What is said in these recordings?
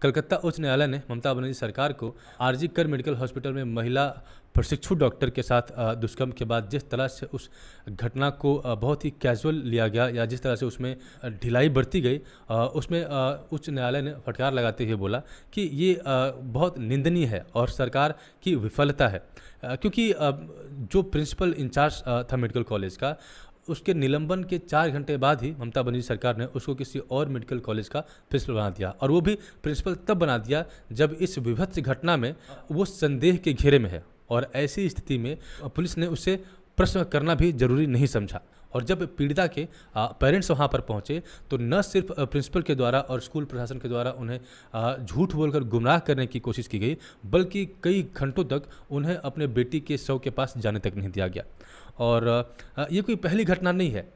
कलकत्ता उच्च न्यायालय ने ममता बनर्जी सरकार को आरजी कर मेडिकल हॉस्पिटल में महिला प्रशिक्षु डॉक्टर के साथ दुष्कर्म के बाद जिस तरह से उस घटना को बहुत ही कैजुअल लिया गया या जिस तरह से उसमें ढिलाई बरती गई, उसमें उच्च न्यायालय ने फटकार लगाते हुए बोला कि ये बहुत निंदनीय है और सरकार की विफलता है, क्योंकि जो प्रिंसिपल इंचार्ज था मेडिकल कॉलेज का, उसके निलंबन के 4 घंटे बाद ही ममता बनर्जी सरकार ने उसको किसी और मेडिकल कॉलेज का प्रिंसिपल बना दिया। और वो भी प्रिंसिपल तब बना दिया जब इस विभत्स घटना में वो संदेह के घेरे में है, और ऐसी स्थिति में पुलिस ने उससे प्रश्न करना भी जरूरी नहीं समझा। और जब पीड़िता के पेरेंट्स वहाँ पर पहुँचे तो न सिर्फ प्रिंसिपल के द्वारा और स्कूल प्रशासन के द्वारा उन्हें झूठ बोलकर गुमराह करने की कोशिश की गई, बल्कि कई घंटों तक उन्हें अपने बेटी के शव के पास जाने तक नहीं दिया गया। और ये कोई पहली घटना नहीं है।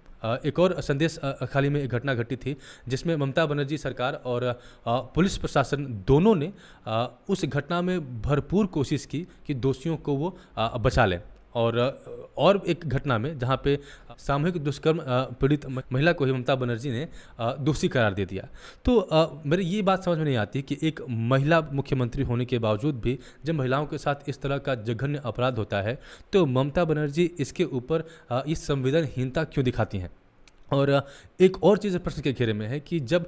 एक और संदेश खाली में एक घटना घटी थी जिसमें ममता बनर्जी सरकार और पुलिस प्रशासन दोनों ने उस घटना में भरपूर कोशिश की कि दोषियों को वो बचा लें। और एक घटना में जहाँ पे सामूहिक दुष्कर्म पीड़ित महिला को ही ममता बनर्जी ने दोषी करार दे दिया। तो मेरे ये बात समझ में नहीं आती कि एक महिला मुख्यमंत्री होने के बावजूद भी जब महिलाओं के साथ इस तरह का जघन्य अपराध होता है तो ममता बनर्जी इसके ऊपर इस संवेदनहीनता क्यों दिखाती हैं। और एक और चीज़ प्रश्न के घेरे में है कि जब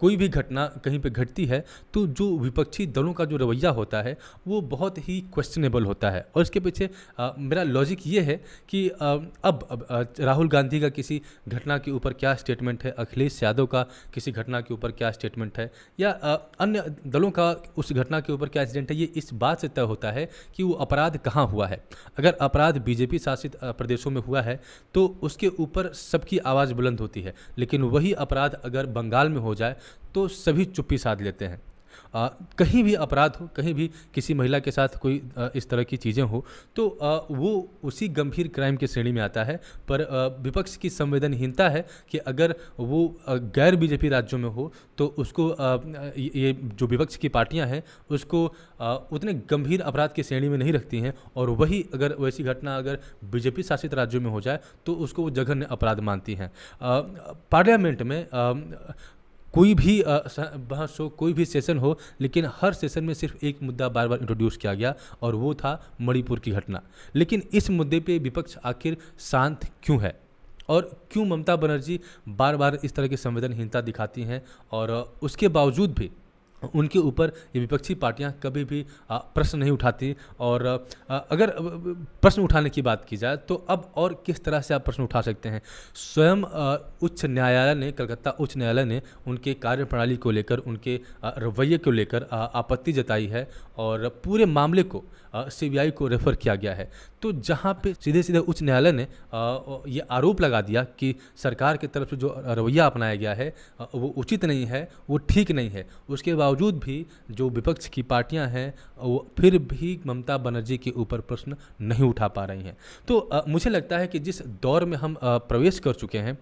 कोई भी घटना कहीं पे घटती है तो जो विपक्षी दलों का जो रवैया होता है वो बहुत ही क्वेश्चनेबल होता है। और इसके पीछे मेरा लॉजिक ये है कि अब राहुल गांधी का किसी घटना के ऊपर क्या स्टेटमेंट है, अखिलेश यादव का किसी घटना के ऊपर क्या स्टेटमेंट है, या अन्य दलों का उस घटना के ऊपर क्या इंसिडेंट है, ये इस बात से तय होता है कि वो अपराध कहाँ हुआ है। अगर अपराध बीजेपी शासित प्रदेशों में हुआ है तो उसके ऊपर सबकी आवाज़ बुलंद होती है, लेकिन वही अपराध अगर बंगाल में हो जाए तो सभी चुप्पी साध लेते हैं। कहीं भी अपराध हो, कहीं भी किसी महिला के साथ कोई इस तरह की चीज़ें हो तो वो उसी गंभीर क्राइम की श्रेणी में आता है। पर विपक्ष की संवेदनहीनता है कि अगर वो गैर बीजेपी राज्यों में हो तो उसको ये जो विपक्ष की पार्टियां हैं उसको उतने गंभीर अपराध की श्रेणी में नहीं रखती हैं, और वही अगर वैसी घटना अगर बीजेपी शासित राज्यों में हो जाए तो उसको वो जघन्य अपराध मानती हैं। पार्लियामेंट में कोई भी बहस हो, कोई भी सेशन हो, लेकिन हर सेशन में सिर्फ एक मुद्दा बार बार इंट्रोड्यूस किया गया और वो था मणिपुर की घटना। लेकिन इस मुद्दे पे विपक्ष आखिर शांत क्यों है, और क्यों ममता बनर्जी बार बार इस तरह की संवेदनहीनता दिखाती हैं, और उसके बावजूद भी उनके ऊपर ये विपक्षी पार्टियां कभी भी प्रश्न नहीं उठाती। और अगर प्रश्न उठाने की बात की जाए तो अब और किस तरह से आप प्रश्न उठा सकते हैं। स्वयं उच्च न्यायालय ने, कलकत्ता उच्च न्यायालय ने उनके कार्यप्रणाली को लेकर, उनके रवैये को लेकर आपत्ति जताई है और पूरे मामले को सीबीआई को रेफर किया गया है। तो जहां पे सीधे सीधे उच्च न्यायालय ने ये आरोप लगा दिया कि सरकार की तरफ से जो रवैया अपनाया गया है वो उचित नहीं है, वो ठीक नहीं है, उसके बावजूद भी जो विपक्ष की पार्टियां हैं वो फिर भी ममता बनर्जी के ऊपर प्रश्न नहीं उठा पा रही हैं। तो मुझे लगता है कि जिस दौर में हम प्रवेश कर चुके हैं,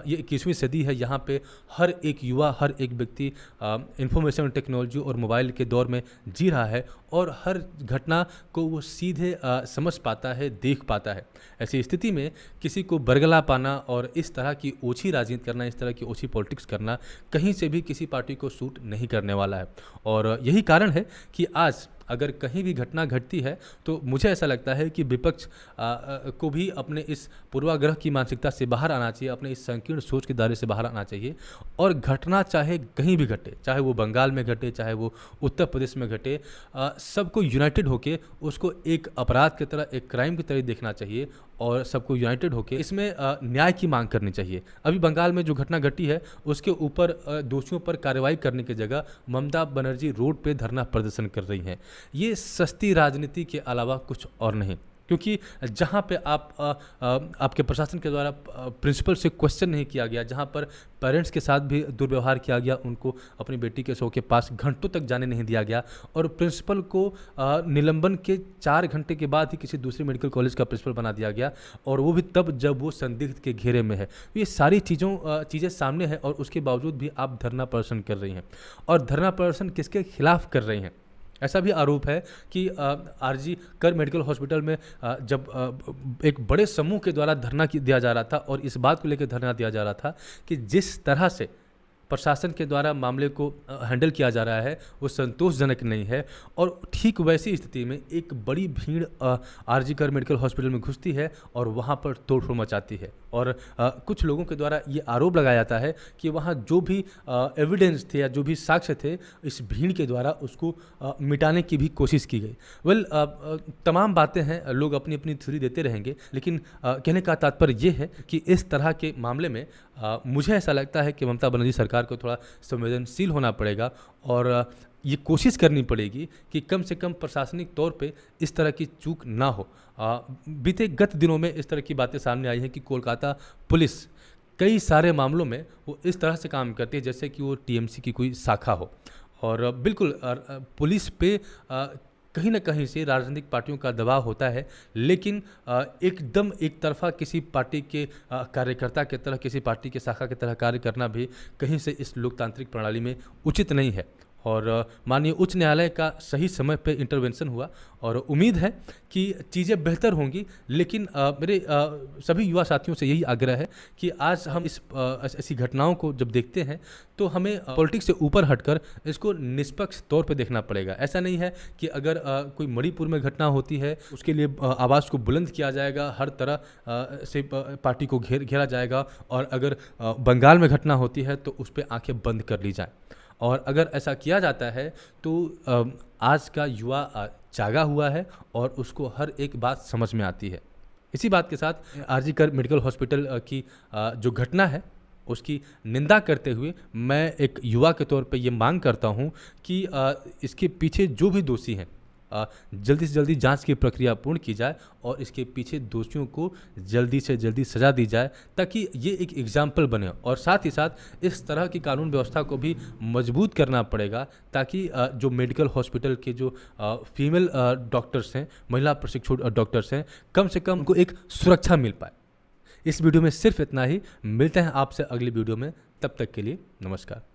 ये 21वीं सदी है, यहाँ पे हर एक युवा, हर एक व्यक्ति इंफॉर्मेशन टेक्नोलॉजी और मोबाइल के दौर में जी रहा है और हर घटना को वो सीधे समझ पाता है, देख पाता है। ऐसी स्थिति में किसी को बरगला पाना और इस तरह की ओछी राजनीति करना, इस तरह की ओछी पॉलिटिक्स करना कहीं से भी किसी पार्टी को सूट नहीं करने वाला है। और यही कारण है कि आज अगर कहीं भी घटना घटती है तो मुझे ऐसा लगता है कि विपक्ष को भी अपने इस पूर्वाग्रह की मानसिकता से बाहर आना चाहिए, अपने इस संकीर्ण सोच के दायरे से बाहर आना चाहिए। और घटना चाहे कहीं भी घटे, चाहे वो बंगाल में घटे, चाहे वो उत्तर प्रदेश में घटे, सबको यूनाइटेड होके उसको एक अपराध की तरह, एक क्राइम की तरह देखना चाहिए और सबको यूनाइटेड होकर इसमें न्याय की मांग करनी चाहिए। अभी बंगाल में जो घटना घटी है उसके ऊपर दोषियों पर कार्रवाई करने की जगह ममता बनर्जी रोड पे धरना प्रदर्शन कर रही हैं। ये सस्ती राजनीति के अलावा कुछ और नहीं, क्योंकि जहाँ पे आपके प्रशासन के द्वारा प्रिंसिपल से क्वेश्चन नहीं किया गया, जहाँ पर पेरेंट्स के साथ भी दुर्व्यवहार किया गया, उनको अपनी बेटी के शव के पास घंटों तक जाने नहीं दिया गया, और प्रिंसिपल को निलंबन के 4 घंटे के बाद ही किसी दूसरे मेडिकल कॉलेज का प्रिंसिपल बना दिया गया, और वो भी तब जब वो संदिग्ध के घेरे में है। ये सारी चीज़ें सामने हैं और उसके बावजूद भी आप धरना प्रदर्शन कर रही हैं। और धरना प्रदर्शन किसके खिलाफ कर रही हैं? ऐसा भी आरोप है कि आरजी कर मेडिकल हॉस्पिटल में जब एक बड़े समूह के द्वारा धरना दिया जा रहा था और इस बात को लेकर धरना दिया जा रहा था कि जिस तरह से प्रशासन के द्वारा मामले को हैंडल किया जा रहा है वो संतोषजनक नहीं है। और ठीक वैसी स्थिति में एक बड़ी भीड़ आरजी कर मेडिकल हॉस्पिटल में घुसती है और वहाँ पर तोड़फोड़ मचाती है। और कुछ लोगों के द्वारा ये आरोप लगाया जाता है कि वहाँ जो भी एविडेंस थे या जो भी साक्ष्य थे इस भीड़ के द्वारा उसको मिटाने की भी कोशिश की गई। तमाम बातें हैं, लोग अपनी अपनी थ्योरी देते रहेंगे, लेकिन कहने का तात्पर्य ये है कि इस तरह के मामले में मुझे ऐसा लगता है कि ममता बनर्जी सरकार को थोड़ा संवेदनशील होना पड़ेगा और ये कोशिश करनी पड़ेगी कि कम से कम प्रशासनिक तौर पे इस तरह की चूक ना हो। बीते गत दिनों में इस तरह की बातें सामने आई हैं कि कोलकाता पुलिस कई सारे मामलों में वो इस तरह से काम करती है जैसे कि वो टीएमसी की कोई शाखा हो। और बिल्कुल पुलिस पे कहीं ना कहीं से राजनीतिक पार्टियों का दबाव होता है, लेकिन एकदम एक तरफा किसी पार्टी के कार्यकर्ता की तरह, किसी पार्टी के शाखा की तरह कार्य करना भी कहीं से इस लोकतांत्रिक प्रणाली में उचित नहीं है। और माननीय उच्च न्यायालय का सही समय पे इंटरवेंशन हुआ और उम्मीद है कि चीज़ें बेहतर होंगी। लेकिन मेरे सभी युवा साथियों से यही आग्रह है कि आज हम ऐसी घटनाओं को जब देखते हैं तो हमें पॉलिटिक्स से ऊपर हटकर इसको निष्पक्ष तौर पे देखना पड़ेगा। ऐसा नहीं है कि अगर कोई मणिपुर में घटना होती है उसके लिए आवाज़ को बुलंद किया जाएगा, हर तरह से पार्टी को घेरा जाएगा, और अगर बंगाल में घटना होती है तो उस पर आँखें बंद कर ली जाएँ। और अगर ऐसा किया जाता है तो आज का युवा जागा हुआ है और उसको हर एक बात समझ में आती है। इसी बात के साथ आरजी कर मेडिकल हॉस्पिटल की जो घटना है उसकी निंदा करते हुए मैं एक युवा के तौर पे ये मांग करता हूँ कि इसके पीछे जो भी दोषी हैं जल्दी से जल्दी जांच की प्रक्रिया पूर्ण की जाए और इसके पीछे दोषियों को जल्दी से जल्दी सज़ा दी जाए ताकि ये एक एग्जाम्पल बने। और साथ ही साथ इस तरह की कानून व्यवस्था को भी मजबूत करना पड़ेगा ताकि जो मेडिकल हॉस्पिटल के जो फीमेल डॉक्टर्स हैं, महिला प्रशिक्षु डॉक्टर्स हैं, कम से कम उनको एक सुरक्षा मिल पाए। इस वीडियो में सिर्फ इतना ही। मिलते हैं आपसे अगली वीडियो में, तब तक के लिए नमस्कार।